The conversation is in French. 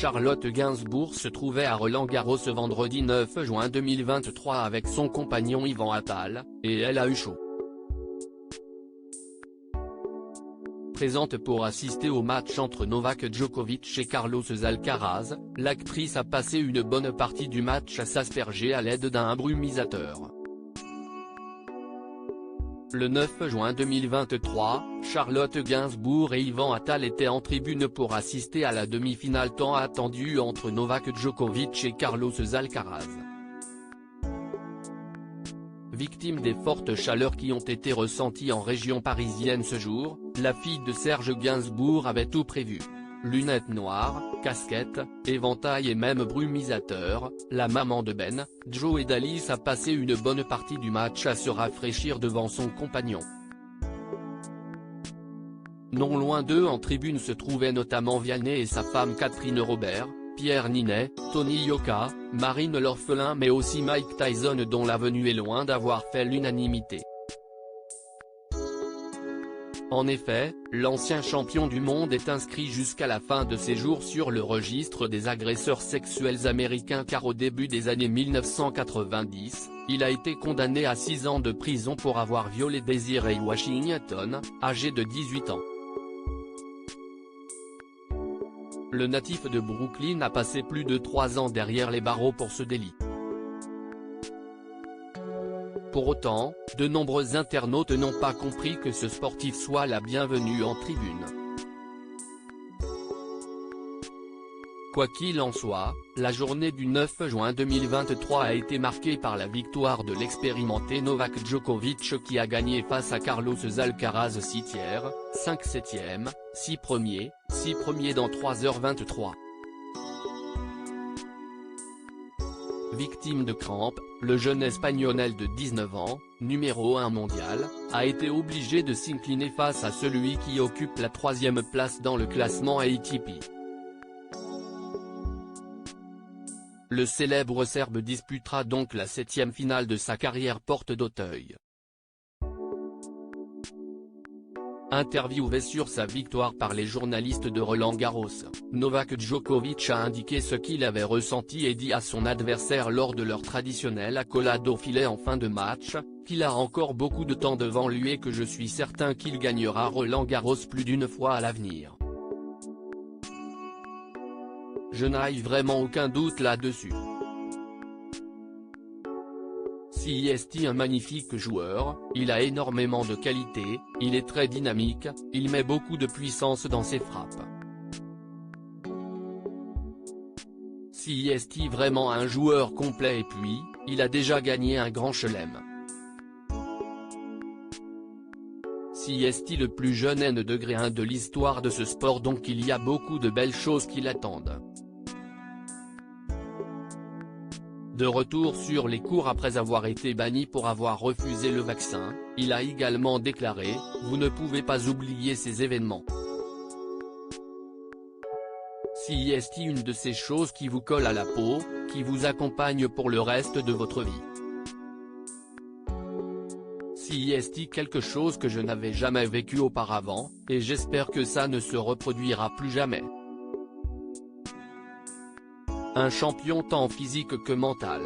Charlotte Gainsbourg se trouvait à Roland-Garros ce vendredi 9 juin 2023 avec son compagnon Ivan Attal, et elle a eu chaud. Présente pour assister au match entre Novak Djokovic et Carlos Alcaraz, l'actrice a passé une bonne partie du match à s'asperger à l'aide d'un brumisateur. Le 9 juin 2023, Charlotte Gainsbourg et Ivan Attal étaient en tribune pour assister à la demi-finale tant attendue entre Novak Djokovic et Carlos Alcaraz. Victime des fortes chaleurs qui ont été ressenties en région parisienne ce jour, la fille de Serge Gainsbourg avait tout prévu. Lunettes noires, casquette, éventail et même brumisateur, la maman de Ben, Joe et d'Alice a passé une bonne partie du match à se rafraîchir devant son compagnon. Non loin d'eux en tribune se trouvaient notamment Vianney et sa femme Catherine Robert, Pierre Ninet, Tony Yoka, Marine l'orphelin mais aussi Mike Tyson dont la venue est loin d'avoir fait l'unanimité. En effet, l'ancien champion du monde est inscrit jusqu'à la fin de ses jours sur le registre des agresseurs sexuels américains car au début des années 1990, il a été condamné à 6 ans de prison pour avoir violé Desiree Washington, âgée de 18 ans. Le natif de Brooklyn a passé plus de 3 ans derrière les barreaux pour ce délit. Pour autant, de nombreux internautes n'ont pas compris que ce sportif soit la bienvenue en tribune. Quoi qu'il en soit, la journée du 9 juin 2023 a été marquée par la victoire de l'expérimenté Novak Djokovic qui a gagné face à Carlos Alcaraz 6 tiers, 5 septièmes, 6 premiers dans 3h23. Victime de crampes, le jeune espagnol de 19 ans, numéro 1 mondial, a été obligé de s'incliner face à celui qui occupe la 3e place dans le classement ATP. Le célèbre Serbe disputera donc la 7e finale de sa carrière porte d'Auteuil. Interviewé sur sa victoire par les journalistes de Roland-Garros, Novak Djokovic a indiqué ce qu'il avait ressenti et dit à son adversaire lors de leur traditionnelle accolade au filet en fin de match, qu'il a encore beaucoup de temps devant lui et que je suis certain qu'il gagnera Roland-Garros plus d'une fois à l'avenir. Je n'ai vraiment aucun doute là-dessus. Si est un magnifique joueur, il a énormément de qualité, il est très dynamique, il met beaucoup de puissance dans ses frappes. Si est vraiment un joueur complet et puis, il a déjà gagné un grand chelem. Si est le plus jeune N-1 de l'histoire de ce sport donc il y a beaucoup de belles choses qui l'attendent. De retour sur les cours après avoir été banni pour avoir refusé le vaccin, il a également déclaré « Vous ne pouvez pas oublier ces événements. Si est une de ces choses qui vous colle à la peau, qui vous accompagne pour le reste de votre vie. Si est quelque chose que je n'avais jamais vécu auparavant, et j'espère que ça ne se reproduira plus jamais. Un champion tant physique que mental.